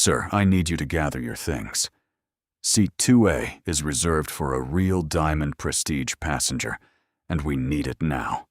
Sir, I need you to gather your things. Seat 2A is reserved for a real Diamond Prestige passenger, and we need it now."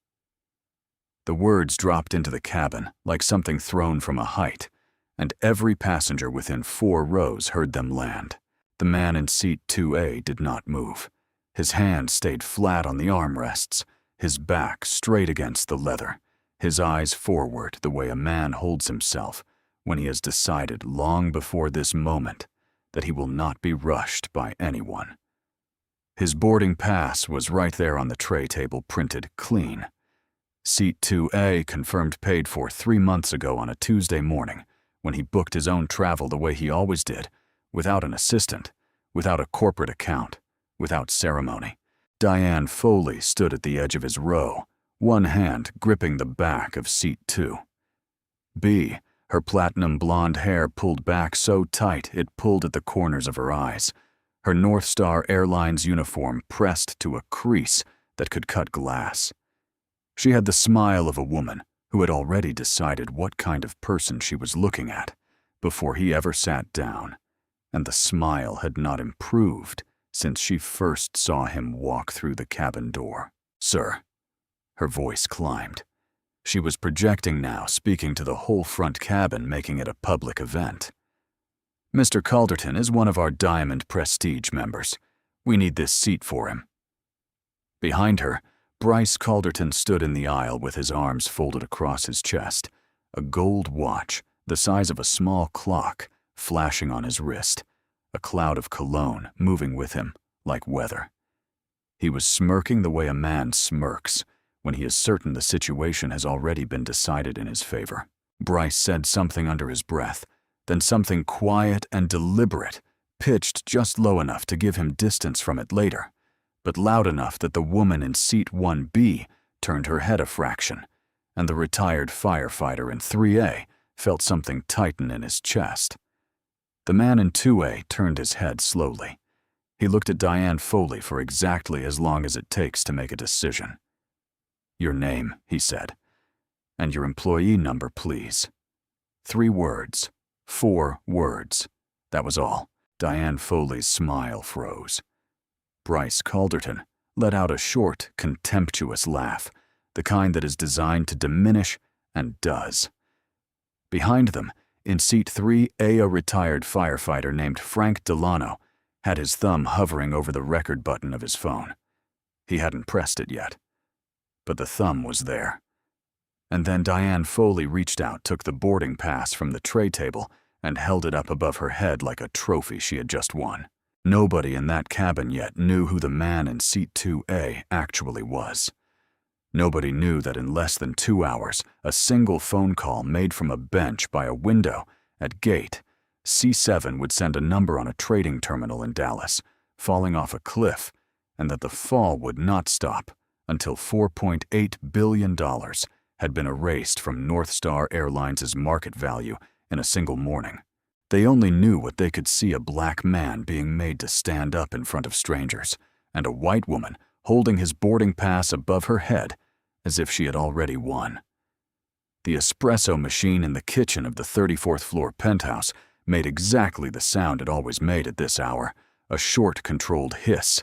The words dropped into the cabin like something thrown from a height, and every passenger within 4 rows heard them land. The man in seat 2A did not move. His hands stayed flat on the armrests, his back straight against the leather, his eyes forward the way a man holds himself when he has decided long before this moment that he will not be rushed by anyone. His boarding pass was right there on the tray table, printed clean. Seat 2A confirmed paid for 3 months ago on a Tuesday morning when he booked his own travel the way he always did, without an assistant, without a corporate account, without ceremony. Diane Foley stood at the edge of his row, one hand gripping the back of seat 2. B, her platinum blonde hair pulled back so tight it pulled at the corners of her eyes, her North Star Airlines uniform pressed to a crease that could cut glass. She had the smile of a woman who had already decided what kind of person she was looking at before he ever sat down, and the smile had not improved since she first saw him walk through the cabin door. "Sir." Her voice climbed. She was projecting now, speaking to the whole front cabin, making it a public event. "Mr. Calderton is one of our Diamond Prestige members. We need this seat for him." Behind her, Bryce Calderton stood in the aisle with his arms folded across his chest, a gold watch, the size of a small clock, flashing on his wrist, a cloud of cologne moving with him like weather. He was smirking the way a man smirks when he is certain the situation has already been decided in his favor. Bryce said something under his breath, then something quiet and deliberate, pitched just low enough to give him distance from it later, but loud enough that the woman in seat 1B turned her head a fraction, and the retired firefighter in 3A felt something tighten in his chest. The man in 2A turned his head slowly. He looked at Diane Foley for exactly as long as it takes to make a decision. "Your name," he said, "and your employee number, please." 3 words. 4 words. That was all. Diane Foley's smile froze. Bryce Calderton let out a short, contemptuous laugh, the kind that is designed to diminish and does. Behind them, in seat 3A, a retired firefighter named Frank Delano had his thumb hovering over the record button of his phone. He hadn't pressed it yet, but the thumb was there. And then Diane Foley reached out, took the boarding pass from the tray table, and held it up above her head like a trophy she had just won. Nobody in that cabin yet knew who the man in seat 2A actually was. Nobody knew that in less than 2 hours, a single phone call made from a bench by a window at gate C7 would send a number on a trading terminal in Dallas, falling off a cliff, and that the fall would not stop until $4.8 billion had been erased from North Star Airlines' market value in a single morning. They only knew what they could see: a black man being made to stand up in front of strangers, and a white woman holding his boarding pass above her head as if she had already won. The espresso machine in the kitchen of the 34th floor penthouse made exactly the sound it always made at this hour, a short, controlled hiss,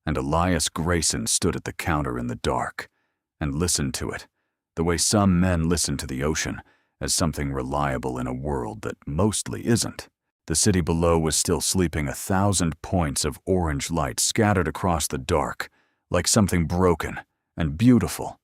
and Elias Grayson stood at the counter in the dark and listened to it, the way some men listen to the ocean, as something reliable in a world that mostly isn't. The city below was still sleeping, 1,000 points of orange light scattered across the dark, like something broken and beautiful.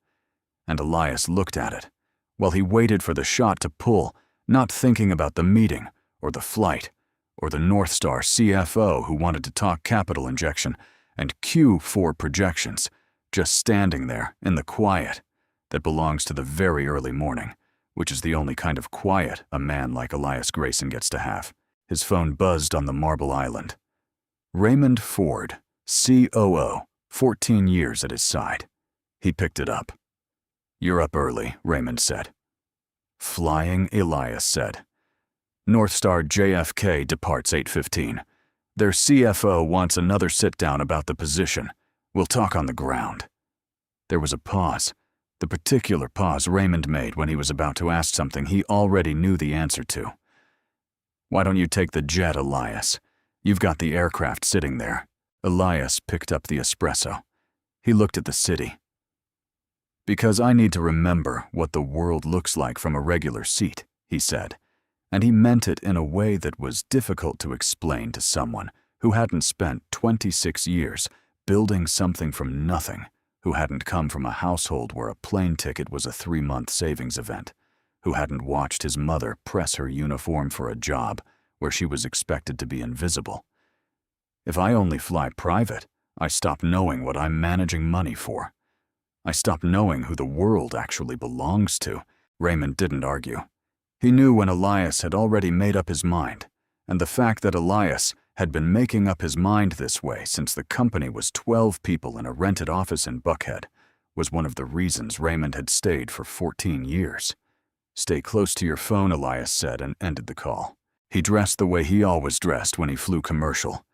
And Elias looked at it, while he waited for the shot to pull, not thinking about the meeting, or the flight, or the North Star CFO who wanted to talk capital injection, and Q4 projections, just standing there in the quiet that belongs to the very early morning, which is the only kind of quiet a man like Elias Grayson gets to have. His phone buzzed on the Marble Island. Raymond Ford, COO, 14 years at his side. He picked it up. "You're up early," Raymond said. "Flying," Elias said. "North Star JFK departs 8:15. Their CFO wants another sit-down about the position. We'll talk on the ground." There was a pause. The particular pause Raymond made when he was about to ask something he already knew the answer to. Why don't you take the jet, Elias? You've got the aircraft sitting there. Elias picked up the espresso. He looked at the city. Because I need to remember what the world looks like from a regular seat, he said, and he meant it in a way that was difficult to explain to someone who hadn't spent 26 years building something from nothing, who hadn't come from a household where a plane ticket was a 3-month savings event, who hadn't watched his mother press her uniform for a job where she was expected to be invisible. If I only fly private, I stop knowing what I'm managing money for. I stop knowing who the world actually belongs to. Raymond didn't argue. He knew when Elias had already made up his mind, and the fact that Elias had been making up his mind this way since the company was 12 people in a rented office in Buckhead was one of the reasons Raymond had stayed for 14 years. Stay close to your phone, Elias said, and ended the call. He dressed the way he always dressed when he flew commercial.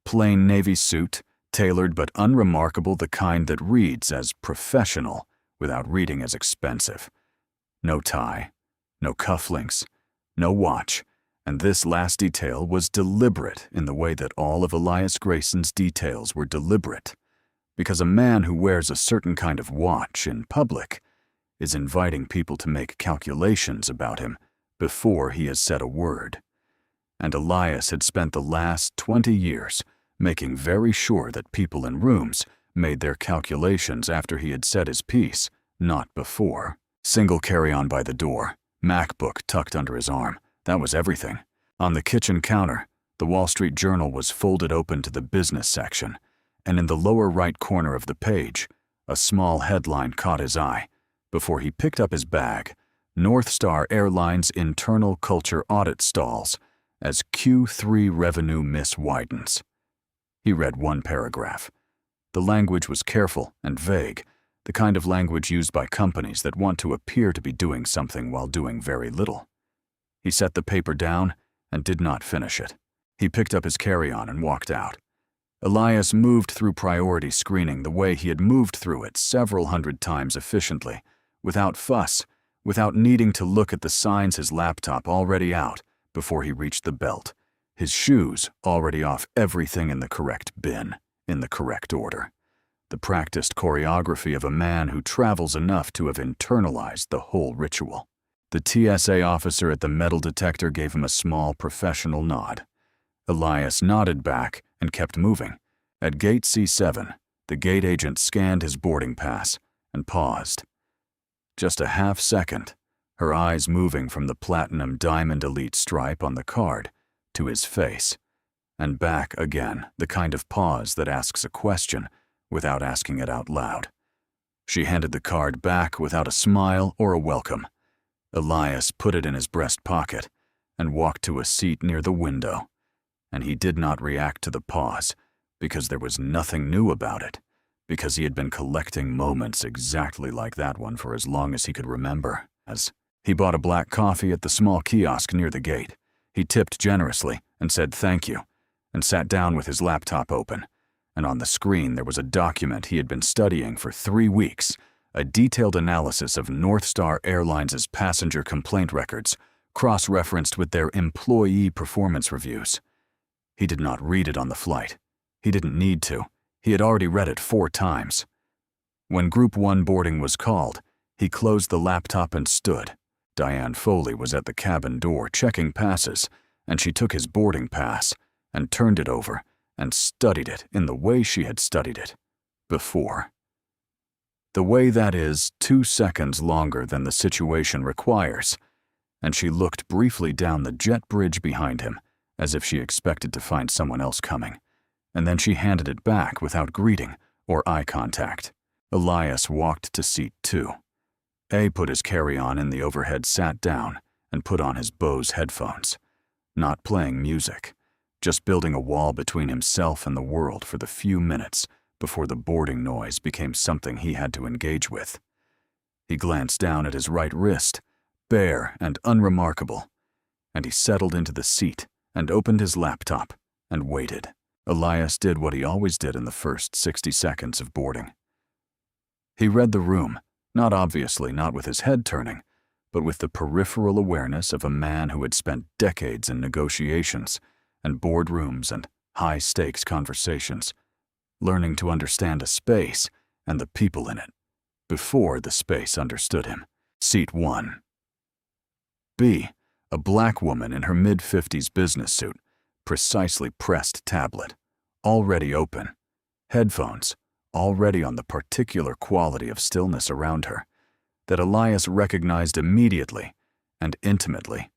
Plain navy suit, tailored but unremarkable, the kind that reads as professional without reading as expensive. No tie, no cufflinks, no watch, and this last detail was deliberate in the way that all of Elias Grayson's details were deliberate, because a man who wears a certain kind of watch in public is inviting people to make calculations about him before he has said a word. And Elias had spent the last 20 years making very sure that people in rooms made their calculations after he had said his piece, not before. Single carry-on by the door, MacBook tucked under his arm. That was everything. On the kitchen counter, the Wall Street Journal was folded open to the business section, and in the lower right corner of the page, a small headline caught his eye. Before he picked up his bag, North Star Airlines internal culture audit stalls as Q3 revenue miss widens. He read one paragraph. The language was careful and vague, the kind of language used by companies that want to appear to be doing something while doing very little. He set the paper down and did not finish it. He picked up his carry-on and walked out. Elias moved through priority screening the way he had moved through it several hundred times efficiently, without fuss, without needing to look at the signs, his laptop already out before he reached the belt, his shoes already off, everything in the correct bin, in the correct order. The practiced choreography of a man who travels enough to have internalized the whole ritual. The TSA officer at the metal detector gave him a small professional nod. Elias nodded back and kept moving. At gate C7, the gate agent scanned his boarding pass and paused. Just a half second, her eyes moving from the platinum diamond elite stripe on the card to his face, and back again, the kind of pause that asks a question without asking it out loud. She handed the card back without a smile or a welcome. Elias put it in his breast pocket and walked to a seat near the window, and he did not react to the pause because there was nothing new about it, because he had been collecting moments exactly like that one for as long as he could remember. As he bought a black coffee at the small kiosk near the gate, he tipped generously and said thank you, and sat down with his laptop open, and on the screen there was a document he had been studying for 3 weeks, a detailed analysis of North Star Airlines' passenger complaint records, cross-referenced with their employee performance reviews. He did not read it on the flight. He didn't need to. He had already read it 4 times. When Group 1 boarding was called, he closed the laptop and stood. Diane Foley was at the cabin door checking passes, and she took his boarding pass and turned it over and studied it in the way she had studied it before. The way that is 2 seconds longer than the situation requires, and she looked briefly down the jet bridge behind him as if she expected to find someone else coming, and then she handed it back without greeting or eye contact. Elias walked to seat 2. A put his carry-on in the overhead, sat down, and put on his Bose headphones. Not playing music, just building a wall between himself and the world for the few minutes before the boarding noise became something he had to engage with. He glanced down at his right wrist, bare and unremarkable, and he settled into the seat and opened his laptop and waited. Elias did what he always did in the first 60 seconds of boarding. He read the room, not obviously, not with his head turning, but with the peripheral awareness of a man who had spent decades in negotiations and boardrooms and high-stakes conversations, learning to understand a space and the people in it before the space understood him. Seat 1. B. A black woman in her mid-50s business suit, precisely pressed tablet, already open, headphones, already on the particular quality of stillness around her that Elias recognized immediately and intimately.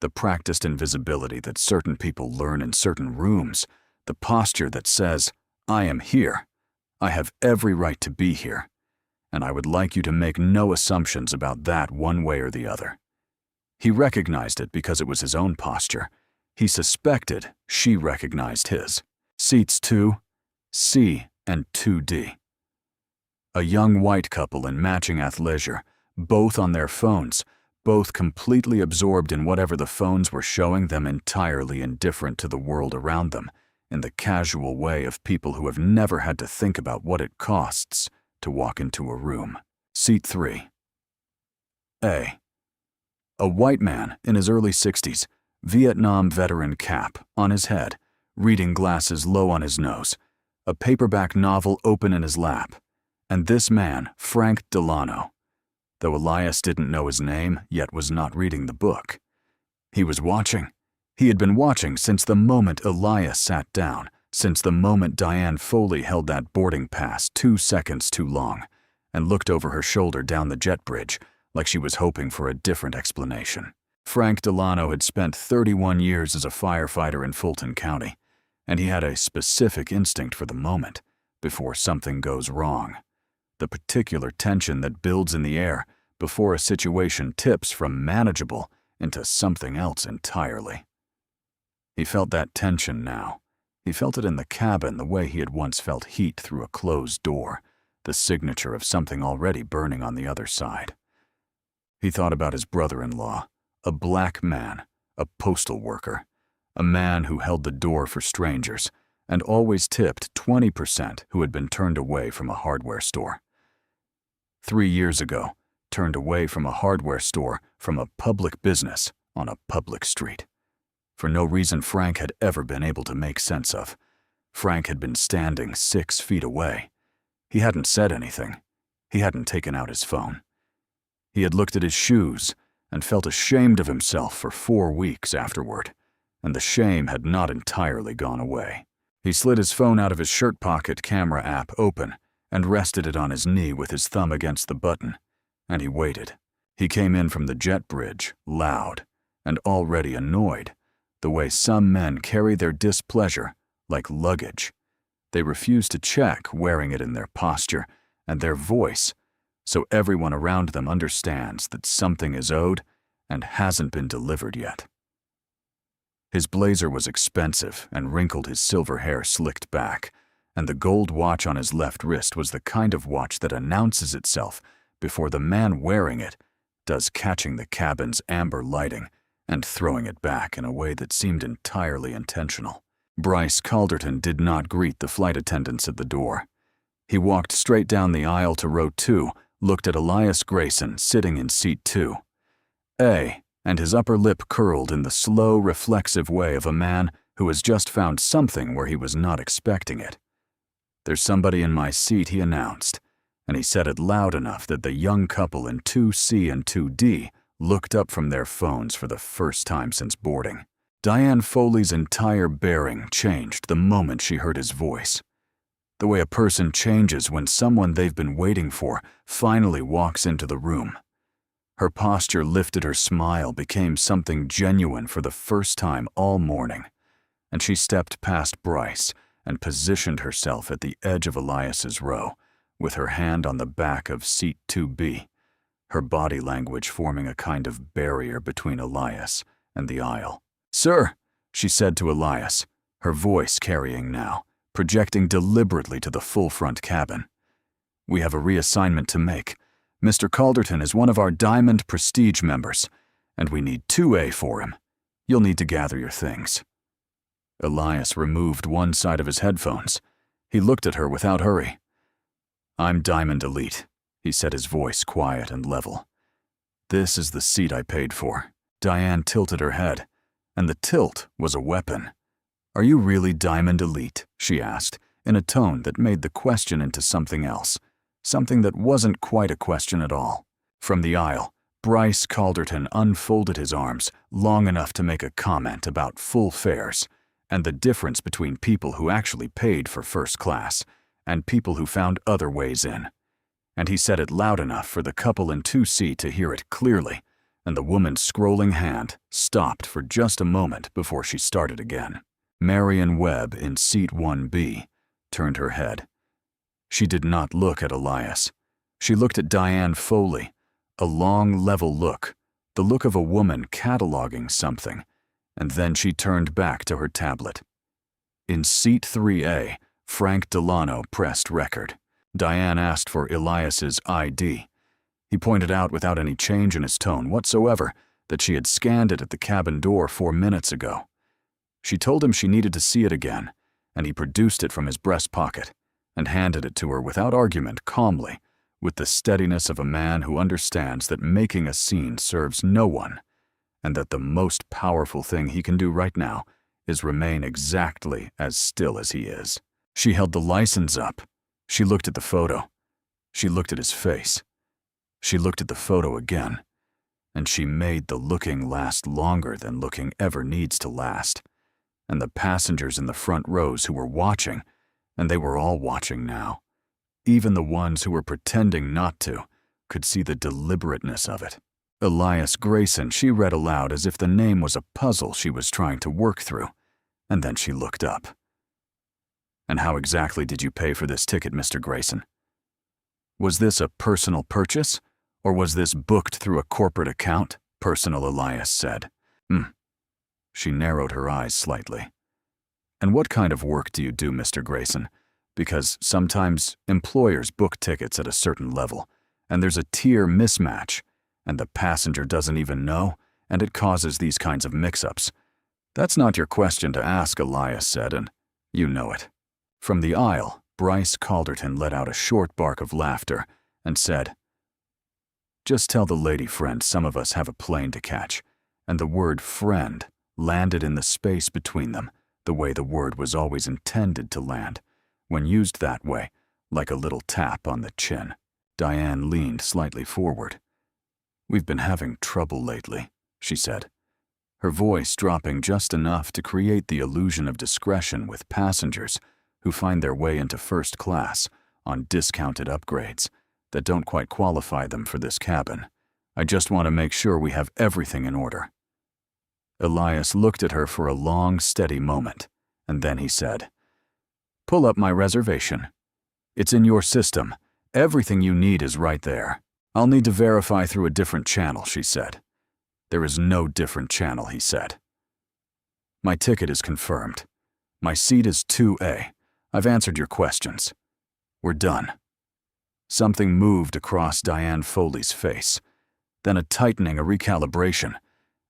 The practiced invisibility that certain people learn in certain rooms, the posture that says, "I am here. I have every right to be here, and I would like you to make no assumptions about that one way or the other." He recognized it because it was his own posture. He suspected she recognized his. Seats 2C and 2D. A young white couple in matching athleisure, both on their phones, both completely absorbed in whatever the phones were showing them, entirely indifferent to the world around them, in the casual way of people who have never had to think about what it costs to walk into a room. Seat 3. A. A white man in his early 60s, Vietnam veteran cap on his head, reading glasses low on his nose, a paperback novel open in his lap, and this man, Frank Delano, though Elias didn't know his name, yet was not reading the book. He was watching. He had been watching since the moment Elias sat down, since the moment Diane Foley held that boarding pass 2 seconds too long, and looked over her shoulder down the jet bridge, like she was hoping for a different explanation. Frank Delano had spent 31 years as a firefighter in Fulton County, and he had a specific instinct for the moment, before something goes wrong. The particular tension that builds in the air before a situation tips from manageable into something else entirely. He felt that tension now. He felt it in the cabin the way he had once felt heat through a closed door, the signature of something already burning on the other side. He thought about his brother-in-law, a black man, a postal worker, a man who held the door for strangers and always tipped 20% who had been turned away from a hardware store. 3 years ago, turned away from a hardware store from a public business on a public street. For no reason Frank had ever been able to make sense of. Frank had been standing 6 feet away. He hadn't said anything. He hadn't taken out his phone. He had looked at his shoes and felt ashamed of himself for 4 weeks afterward, and the shame had not entirely gone away. He slid his phone out of his shirt pocket camera app open and rested it on his knee with his thumb against the button, and he waited. He came in from the jet bridge, loud and already annoyed, the way some men carry their displeasure like luggage. They refuse to check wearing it in their posture and their voice, so everyone around them understands that something is owed and hasn't been delivered yet. His blazer was expensive and wrinkled, his silver hair slicked back, and the gold watch on his left wrist was the kind of watch that announces itself before the man wearing it does, catching the cabin's amber lighting and throwing it back in a way that seemed entirely intentional. Bryce Calderton did not greet the flight attendants at the door. He walked straight down the aisle to row 2, looked at Elias Grayson sitting in seat 2A, and his upper lip curled in the slow, reflexive way of a man who has just found something where he was not expecting it. "There's somebody in my seat," he announced, and he said it loud enough that the young couple in 2C and 2D looked up from their phones for the first time since boarding. Diane Foley's entire bearing changed the moment she heard his voice. The way a person changes when someone they've been waiting for finally walks into the room. Her posture lifted, her smile became something genuine for the first time all morning, and she stepped past Bryce and positioned herself at the edge of Elias's row, with her hand on the back of seat 2B, her body language forming a kind of barrier between Elias and the aisle. "Sir," she said to Elias, her voice carrying now, projecting deliberately to the full front cabin. "We have a reassignment to make. Mr. Calderton is one of our Diamond Prestige members, and we need 2A for him. You'll need to gather your things." Elias removed one side of his headphones. He looked at her without hurry. "I'm Diamond Elite," he said, his voice quiet and level. This is the seat I paid for. Diane tilted her head, and the tilt was a weapon. Are you really Diamond Elite? She asked, in a tone that made the question into something else, something that wasn't quite a question at all. From the aisle, Bryce Calderton unfolded his arms long enough to make a comment about full fares and the difference between people who actually paid for first class and people who found other ways in. And he said it loud enough for the couple in 2C to hear it clearly, and the woman's scrolling hand stopped for just a moment before she started again. Marion Webb in seat 1B turned her head. She did not look at Elias. She looked at Diane Foley, a long, level look, the look of a woman cataloging something, and then she turned back to her tablet. In seat 3A, Frank Delano pressed record. Diane asked for Elias's ID. He pointed out without any change in his tone whatsoever that she had scanned it at the cabin door 4 minutes ago. She told him she needed to see it again, and he produced it from his breast pocket and handed it to her without argument, calmly, with the steadiness of a man who understands that making a scene serves no one, and that the most powerful thing he can do right now is remain exactly as still as he is. She held the license up. She looked at the photo. She looked at his face. She looked at the photo again, and she made the looking last longer than looking ever needs to last. And the passengers in the front rows who were watching, and they were all watching now, even the ones who were pretending not to, could see the deliberateness of it. Elias Grayson, she read aloud as if the name was a puzzle she was trying to work through, and then she looked up. And how exactly did you pay for this ticket, Mr. Grayson? Was this a personal purchase, or was this booked through a corporate account? Personal, Elias said. She narrowed her eyes slightly. And what kind of work do you do, Mr. Grayson? Because sometimes employers book tickets at a certain level, and there's a tier mismatch, and the passenger doesn't even know, and it causes these kinds of mix-ups. That's not your question to ask, Elias said, and you know it. From the aisle, Bryce Calderton let out a short bark of laughter and said, "Just tell the lady friend some of us have a plane to catch," and the word friend landed in the space between them the way the word was always intended to land, when used that way, like a little tap on the chin. Diane leaned slightly forward. "We've been having trouble lately," she said, her voice dropping just enough to create the illusion of discretion with passengers who find their way into first class on discounted upgrades that don't quite qualify them for this cabin. "I just want to make sure we have everything in order." Elias looked at her for a long, steady moment, and then he said, "Pull up my reservation. It's in your system. Everything you need is right there." "I'll need to verify through a different channel," she said. "There is no different channel," he said. "My ticket is confirmed. My seat is 2A. I've answered your questions. We're done." Something moved across Diane Foley's face, then a tightening, a recalibration,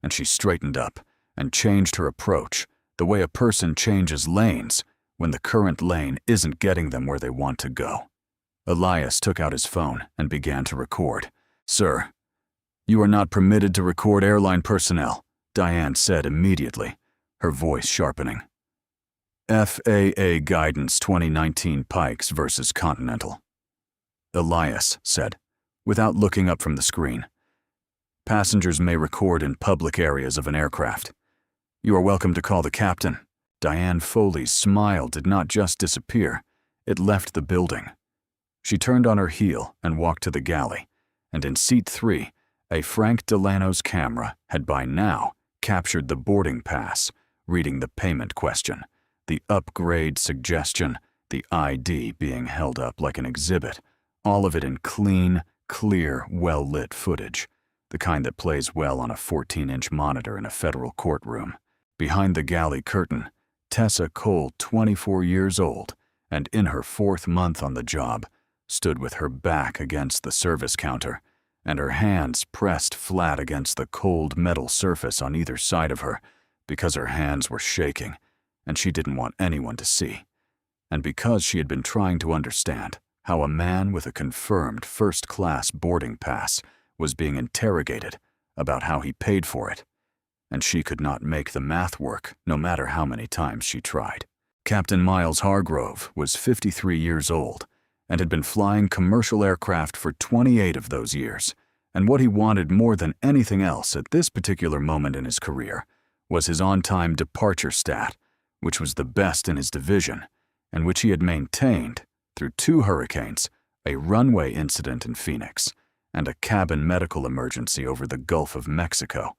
and she straightened up and changed her approach, the way a person changes lanes when the current lane isn't getting them where they want to go. Elias took out his phone and began to record. "Sir, you are not permitted to record airline personnel," Diane said immediately, her voice sharpening. "FAA Guidance 2019 Pikes versus Continental." Elias said, without looking up from the screen. "Passengers may record in public areas of an aircraft. You are welcome to call the captain." Diane Foley's smile did not just disappear, it left the building. She turned on her heel and walked to the galley, and in seat 3, a Frank Delano's camera had by now captured the boarding pass, reading the payment question, the upgrade suggestion, the ID being held up like an exhibit, all of it in clean, clear, well-lit footage, the kind that plays well on a 14-inch monitor in a federal courtroom. Behind the galley curtain, Tessa Cole, 24 years old, and in her 4th month on the job, stood with her back against the service counter and her hands pressed flat against the cold metal surface on either side of her because her hands were shaking and she didn't want anyone to see, and because she had been trying to understand how a man with a confirmed first-class boarding pass was being interrogated about how he paid for it, and she could not make the math work no matter how many times she tried. Captain Miles Hargrove was 53 years old and had been flying commercial aircraft for 28 of those years, and what he wanted more than anything else at this particular moment in his career was his on-time departure stat, which was the best in his division, and which he had maintained through 2 hurricanes, a runway incident in Phoenix, and a cabin medical emergency over the Gulf of Mexico,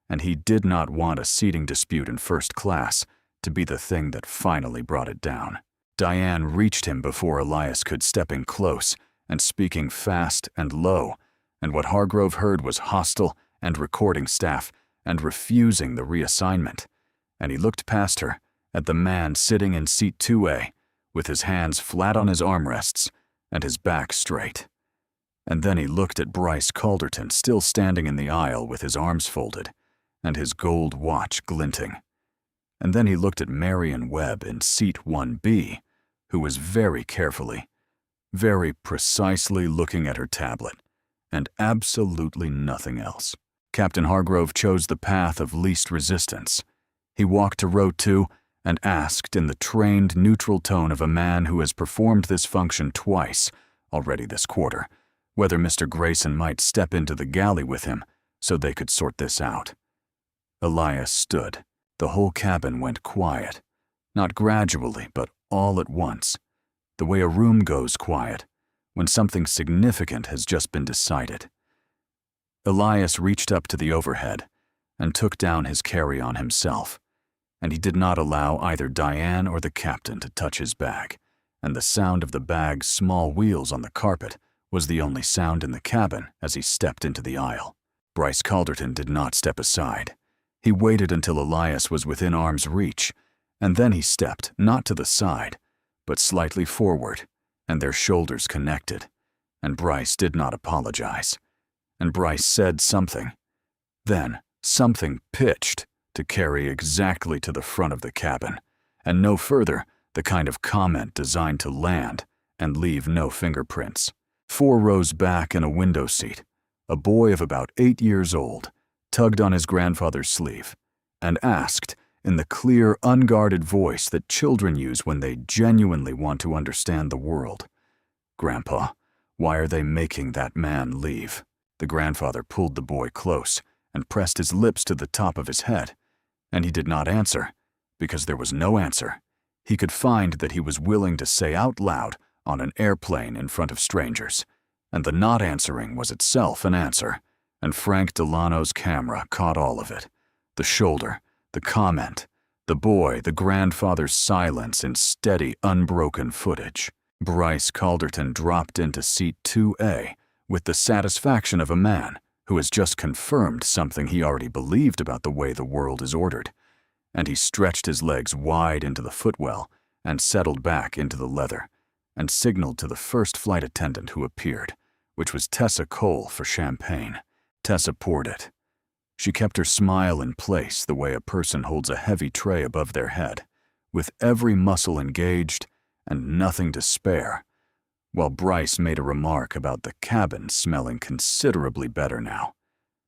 and he did not want a seating dispute in first class to be the thing that finally brought it down. Diane reached him before Elias could, stepping close and speaking fast and low, and what Hargrove heard was hostile and recording staff and refusing the reassignment, and he looked past her at the man sitting in seat 2A with his hands flat on his armrests and his back straight. And then he looked at Bryce Calderton still standing in the aisle with his arms folded and his gold watch glinting. And then he looked at Marion Webb in seat 1B, who was very carefully, very precisely looking at her tablet, and absolutely nothing else. Captain Hargrove chose the path of least resistance. He walked to row 2 and asked in the trained, neutral tone of a man who has performed this function twice already this quarter, whether Mr. Grayson might step into the galley with him so they could sort this out. Elias stood. The whole cabin went quiet, not gradually, but all at once, the way a room goes quiet when something significant has just been decided. Elias reached up to the overhead and took down his carry-on himself, and he did not allow either Diane or the captain to touch his bag, and the sound of the bag's small wheels on the carpet was the only sound in the cabin as he stepped into the aisle. Bryce Calderton did not step aside. He waited until Elias was within arm's reach, and then he stepped, not to the side, but slightly forward, and their shoulders connected, and Bryce did not apologize. And Bryce said something. Then something pitched to carry exactly to the front of the cabin, and no further, the kind of comment designed to land and leave no fingerprints. 4 rows back in a window seat, a boy of about 8 years old tugged on his grandfather's sleeve and asked, in the clear, unguarded voice that children use when they genuinely want to understand the world, "Grandpa, why are they making that man leave?" The grandfather pulled the boy close and pressed his lips to the top of his head, and he did not answer, because there was no answer he could find that he was willing to say out loud on an airplane in front of strangers, and the not answering was itself an answer, and Frank Delano's camera caught all of it. The shoulder, the comment, the boy, the grandfather's silence in steady, unbroken footage. Bryce Calderton dropped into seat 2A with the satisfaction of a man who has just confirmed something he already believed about the way the world is ordered, and he stretched his legs wide into the footwell and settled back into the leather, and signaled to the first flight attendant who appeared, which was Tessa Cole, for champagne. Tessa poured it. She kept her smile in place the way a person holds a heavy tray above their head, with every muscle engaged and nothing to spare, while Bryce made a remark about the cabin smelling considerably better now,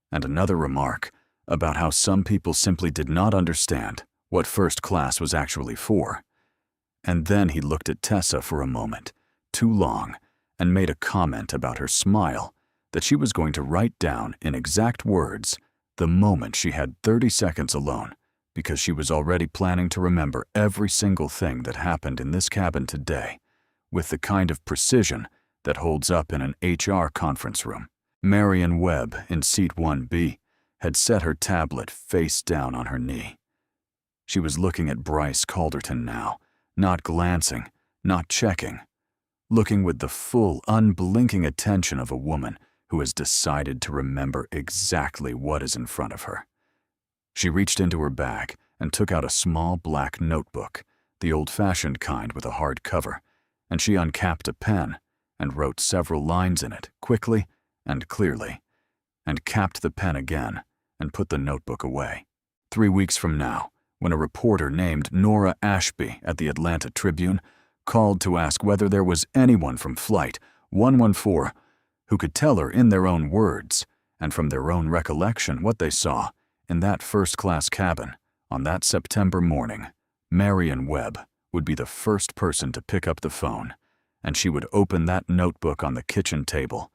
and another remark about how some people simply did not understand what first class was actually for. And then he looked at Tessa for a moment, too long, and made a comment about her smile that she was going to write down in exact words the moment she had 30 seconds alone, because she was already planning to remember every single thing that happened in this cabin today, with the kind of precision that holds up in an HR conference room. Marion Webb, in seat 1B, had set her tablet face down on her knee. She was looking at Bryce Calderton now, not glancing, not checking, looking with the full, unblinking attention of a woman who has decided to remember exactly what is in front of her. She reached into her bag and took out a small black notebook, the old-fashioned kind with a hard cover, and she uncapped a pen and wrote several lines in it, quickly and clearly, and capped the pen again and put the notebook away. 3 weeks from now, when a reporter named Nora Ashby at the Atlanta Tribune called to ask whether there was anyone from Flight 114 who could tell her in their own words and from their own recollection what they saw in that first-class cabin on that September morning. Marion Webb would be the first person to pick up the phone, and she would open that notebook on the kitchen table,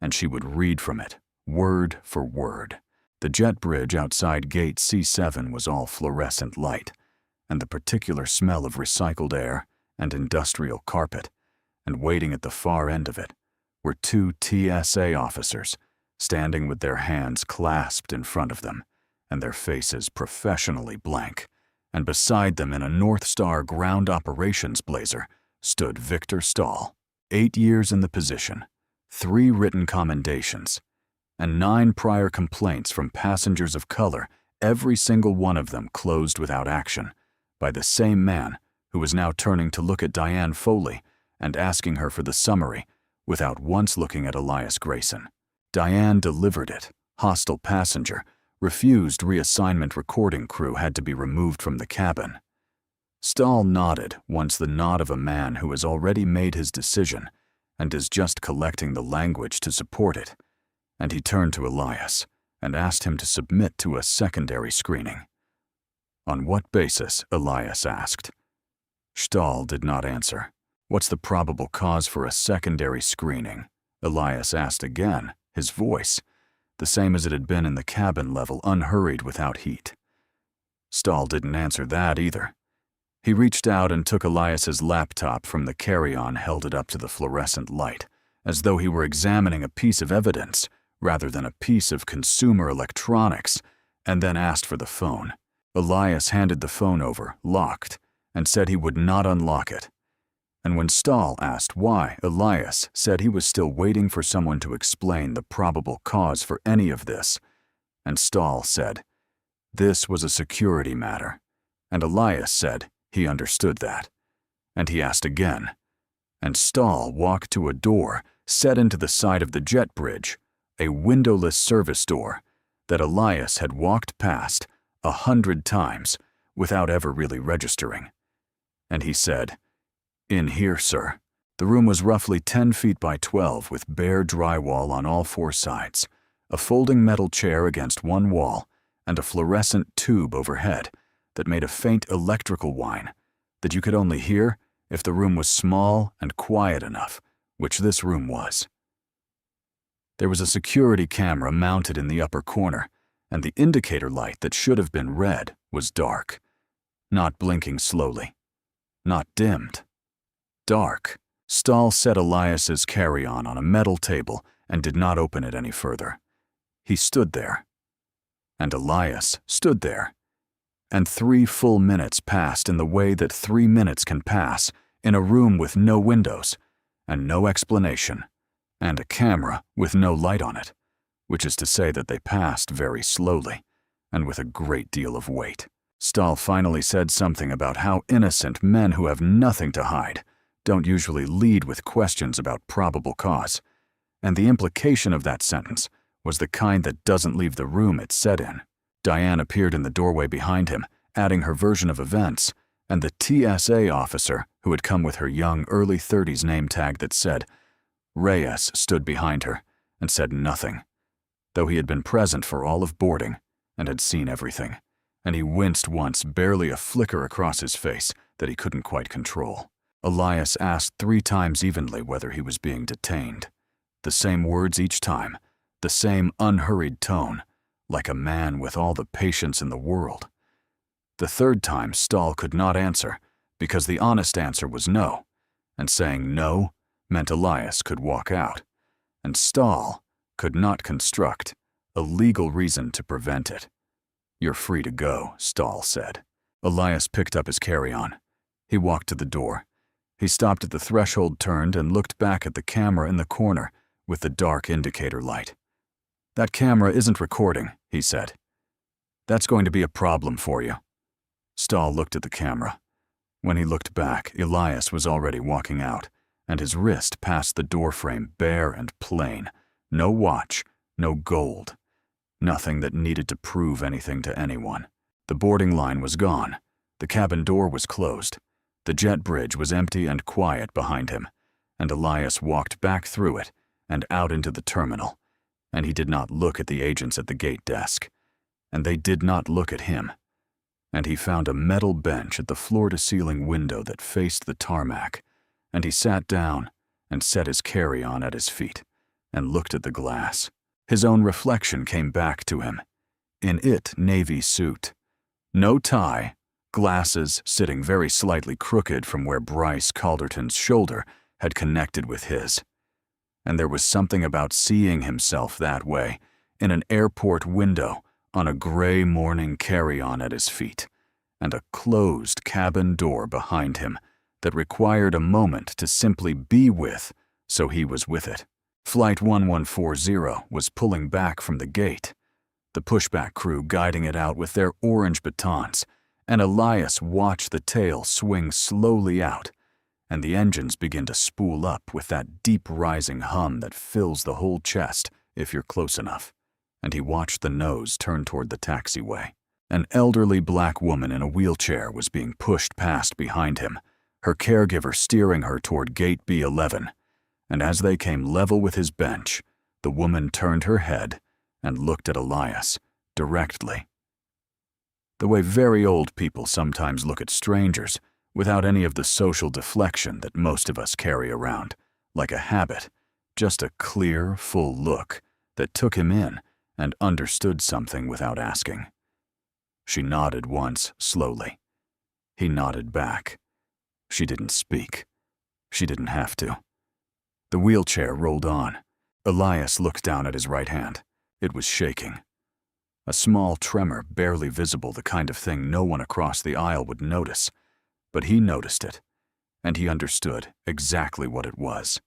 and she would read from it, word for word. The jet bridge outside gate C7 was all fluorescent light, and the particular smell of recycled air and industrial carpet, and waiting at the far end of it were 2 TSA officers standing with their hands clasped in front of them and their faces professionally blank, and beside them in a North Star ground operations blazer stood Victor Stahl, 8 years in the position, 3 written commendations, and 9 prior complaints from passengers of color, every single one of them closed without action, by the same man who was now turning to look at Diane Foley and asking her for the summary without once looking at Elias Grayson. Diane delivered it. Hostile passenger. Refused reassignment recording crew had to be removed from the cabin. Stahl nodded once, the nod of a man who has already made his decision and is just collecting the language to support it, and he turned to Elias and asked him to submit to a secondary screening. On what basis? Elias asked. Stahl did not answer. What's the probable cause for a secondary screening? Elias asked again, his voice the same as it had been in the cabin level, unhurried, without heat. Stahl didn't answer that either. He reached out and took Elias's laptop from the carry-on, held it up to the fluorescent light, as though he were examining a piece of evidence rather than a piece of consumer electronics, and then asked for the phone. Elias handed the phone over, locked, and said he would not unlock it. And when Stahl asked why, Elias said he was still waiting for someone to explain the probable cause for any of this. And Stahl said this was a security matter. And Elias said he understood that. And he asked again. And Stahl walked to a door set into the side of the jet bridge, a windowless service door that Elias had walked past 100 times without ever really registering. And he said, "In here, sir." The room was roughly 10 feet by 12 with bare drywall on all 4 sides, a folding metal chair against one wall, and a fluorescent tube overhead that made a faint electrical whine that you could only hear if the room was small and quiet enough, which this room was. There was a security camera mounted in the upper corner, and the indicator light that should have been red was dark, not blinking slowly, not dimmed. Dark. Stahl set Elias's carry-on on a metal table and did not open it any further. He stood there. And Elias stood there. And 3 full minutes passed in the way that 3 minutes can pass in a room with no windows and no explanation, and a camera with no light on it, which is to say that they passed very slowly and with a great deal of weight. Stahl finally said something about how innocent men who have nothing to hide don't usually lead with questions about probable cause, and the implication of that sentence was the kind that doesn't leave the room it's set in. Diane appeared in the doorway behind him, adding her version of events, and the TSA officer, who had come with her young, early 30s name tag that said Reyes, stood behind her and said nothing, though he had been present for all of boarding and had seen everything, and he winced once, barely a flicker across his face that he couldn't quite control. Elias asked 3 times evenly whether he was being detained. The same words each time, the same unhurried tone, like a man with all the patience in the world. The 3rd time Stahl could not answer, because the honest answer was no, and saying no meant Elias could walk out, and Stahl could not construct a legal reason to prevent it. "You're free to go," Stahl said. Elias picked up his carry-on. He walked to the door. He stopped at the threshold, turned, and looked back at the camera in the corner with the dark indicator light. "That camera isn't recording," he said. "That's going to be a problem for you." Stahl looked at the camera. When he looked back, Elias was already walking out, and his wrist past the doorframe bare and plain. No watch, no gold. Nothing that needed to prove anything to anyone. The boarding line was gone. The cabin door was closed. The jet bridge was empty and quiet behind him, and Elias walked back through it and out into the terminal, and he did not look at the agents at the gate desk, and they did not look at him. And he found a metal bench at the floor-to-ceiling window that faced the tarmac, and he sat down and set his carry-on at his feet and looked at the glass. His own reflection came back to him. In it, navy suit. No tie, glasses sitting very slightly crooked from where Bryce Calderton's shoulder had connected with his. And there was something about seeing himself that way, in an airport window, on a gray morning carry-on at his feet, and a closed cabin door behind him that required a moment to simply be with, so he was with it. Flight 1140 was pulling back from the gate, the pushback crew guiding it out with their orange batons, and Elias watched the tail swing slowly out, and the engines begin to spool up with that deep-rising hum that fills the whole chest if you're close enough. And he watched the nose turn toward the taxiway. An elderly black woman in a wheelchair was being pushed past behind him, her caregiver steering her toward gate B11, and as they came level with his bench, the woman turned her head and looked at Elias directly. The way very old people sometimes look at strangers, without any of the social deflection that most of us carry around, like a habit, just a clear, full look that took him in and understood something without asking. She nodded once, slowly. He nodded back. She didn't speak. She didn't have to. The wheelchair rolled on. Elias looked down at his right hand. It was shaking. A small tremor, barely visible, the kind of thing no one across the aisle would notice. But he noticed it, and he understood exactly what it was.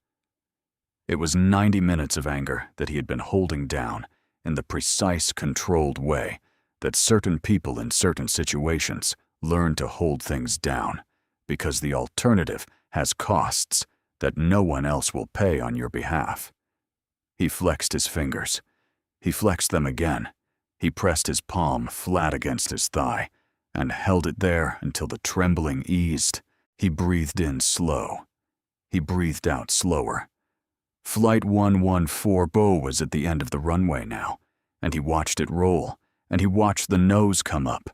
It was 90 minutes of anger that he had been holding down in the precise, controlled way that certain people in certain situations learn to hold things down, because the alternative has costs that no one else will pay on your behalf. He flexed his fingers. He flexed them again. He pressed his palm flat against his thigh and held it there until the trembling eased. He breathed in slow. He breathed out slower. Flight 114 was at the end of the runway now, and he watched it roll, and he watched the nose come up,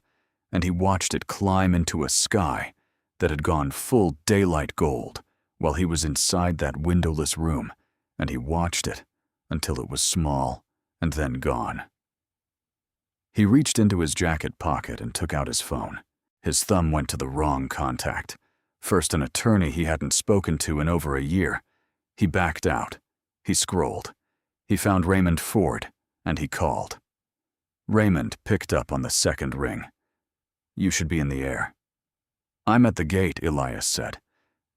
and he watched it climb into a sky that had gone full daylight gold while he was inside that windowless room, and he watched it until it was small and then gone. He reached into his jacket pocket and took out his phone. His thumb went to the wrong contact. First an attorney he hadn't spoken to in over a year. He backed out. He scrolled. He found Raymond Ford, and he called. Raymond picked up on the second ring. "You should be in the air." "I'm at the gate," Elias said.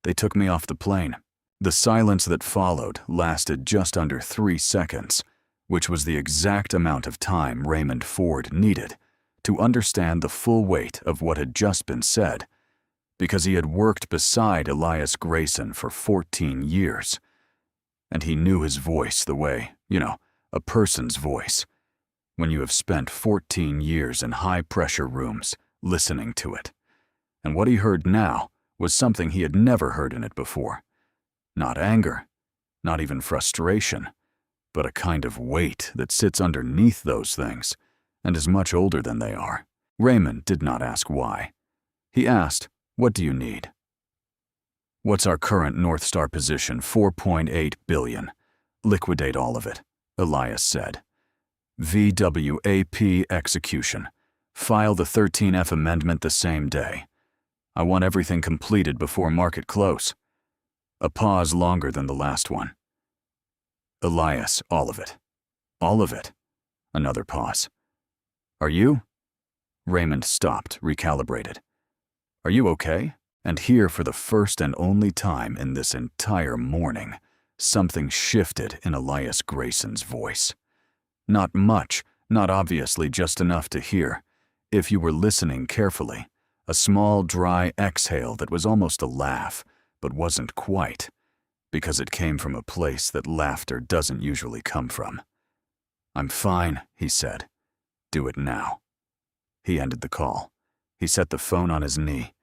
"They took me off the plane." The silence that followed lasted just under 3 seconds, which was the exact amount of time Raymond Ford needed to understand the full weight of what had just been said, because he had worked beside Elias Grayson for 14 years. And he knew his voice the way, a person's voice, when you have spent 14 years in high-pressure rooms listening to it. And what he heard now was something he had never heard in it before. Not anger, not even frustration, but a kind of weight that sits underneath those things and is much older than they are. Raymond did not ask why. He asked, "What do you need?" "What's our current North Star position?" $4.8 billion. "Liquidate all of it," Elias said. "VWAP execution. File the 13F amendment the same day. I want everything completed before market close." A pause longer than the last one. "Elias, all of it." "All of it." Another pause. "Are you?" Raymond stopped, recalibrated. "Are you okay?" And here, for the first and only time in this entire morning, something shifted in Elias Grayson's voice. Not much, not obviously just enough to hear, if you were listening carefully, a small, dry exhale that was almost a laugh, but wasn't quite, because it came from a place that laughter doesn't usually come from. "I'm fine," he said. "Do it now." He ended the call. He set the phone on his knee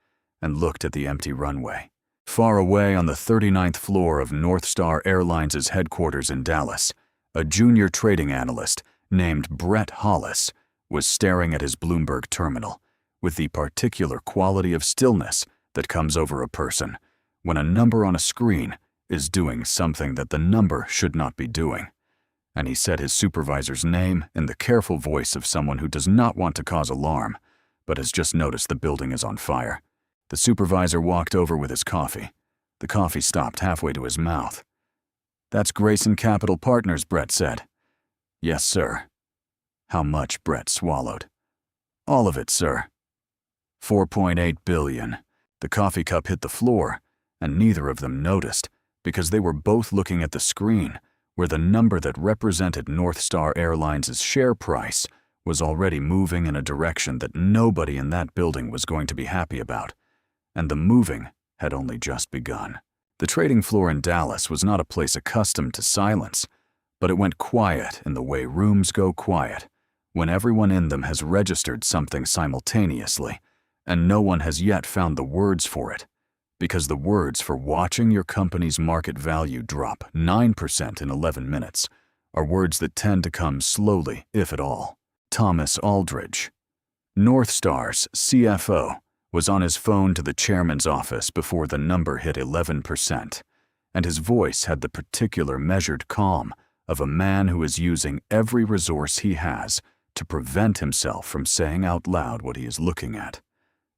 and looked at the empty runway. Far away on the 39th floor of North Star Airlines' headquarters in Dallas, A junior trading analyst named Brett Hollis was staring at his Bloomberg terminal with the particular quality of stillness that comes over a person when a number on a screen is doing something that the number should not be doing. And he said his supervisor's name in the careful voice of someone who does not want to cause alarm, but has just noticed the building is on fire. The supervisor walked over with his coffee. The coffee stopped halfway to his mouth. "That's Grayson Capital Partners," Brett said. "Yes, sir." How much? Brett swallowed. "All of it, sir." 4.8 billion. The coffee cup hit the floor, and neither of them noticed because they were both looking at the screen where the number that represented North Star Airlines' share price was already moving in a direction that nobody in that building was going to be happy about, and the moving had only just begun. The trading floor in Dallas was not a place accustomed to silence, but it went quiet in the way rooms go quiet when everyone in them has registered something simultaneously, and no one has yet found the words for it, because the words for watching your company's market value drop 9% in 11 minutes are words that tend to come slowly, if at all. Thomas Aldridge, North Star's CFO, was on his phone to the chairman's office before the number hit 11%, and his voice had the particular measured calm of a man who is using every resource he has to prevent himself from saying out loud what he is looking at,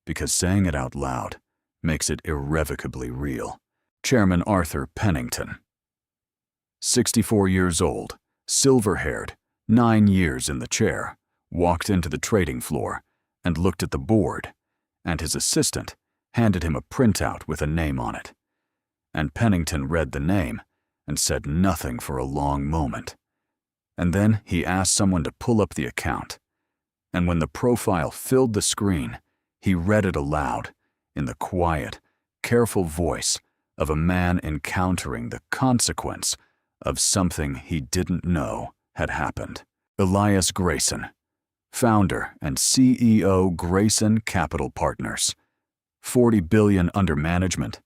because saying it out loud makes it irrevocably real. Chairman Arthur Pennington. 64 years old, silver-haired, 9 years in the chair, walked into the trading floor and looked at the board, and his assistant handed him a printout with a name on it. And Pennington read the name and said nothing for a long moment. And then he asked someone to pull up the account. And when the profile filled the screen, he read it aloud in the quiet, careful voice of a man encountering the consequence of something he didn't know had happened. Elias Grayson, founder and CEO, Grayson Capital Partners, 40 billion under management,